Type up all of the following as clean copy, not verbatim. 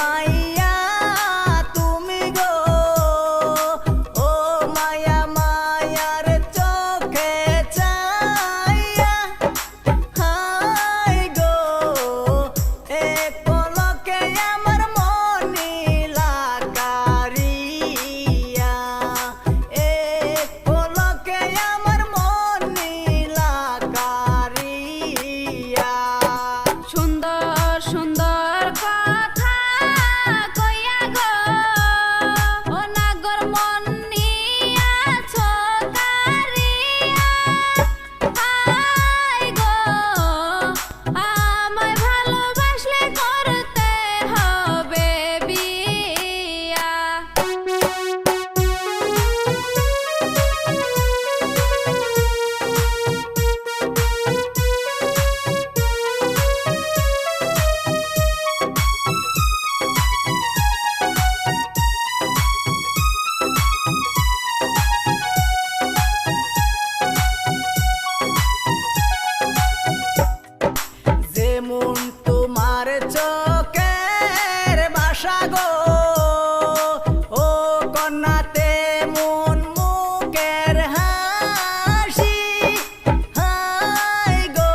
মাইয়া তুমি গো, ও মায়া মায়ার চোখে চাইয়া, হাই গো এক পলকে আমার মনিলা কারিয়া, এক পলকে আমার মনিলা কারিয়া। সুন্দর সুন্দর কথা কইয়া গো, ও নাগর মন নিয়াছ কারিয়া, হাই গো আমায় ভালোবাসলে করতে হবে বিয়া। যেমন তোমার চোখের ভাষা গো, ও কন্যা তেমন মুখের হাসি, হাই গো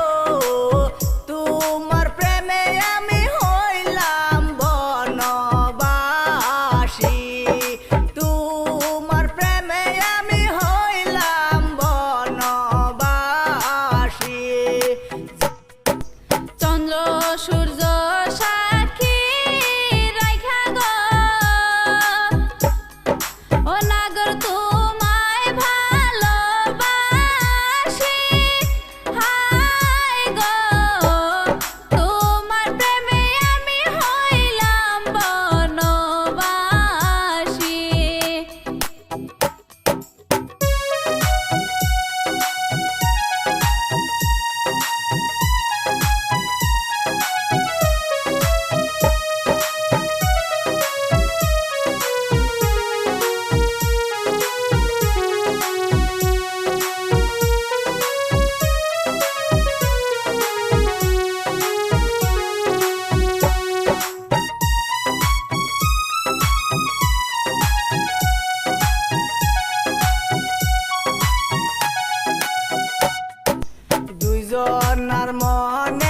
তোমার প্রেমে আমি হইলাম বনবাসী, তোমার প্রেমে আমি হইলাম বনবাসী। চন্দ্র সূর্য সাক্ষী রাইখা গো, ও নাগর তোমায় ভালোবাসি, হাই গো তোমার প্রেমে আমি হইলাম বনবাসী। দুইজনার মনে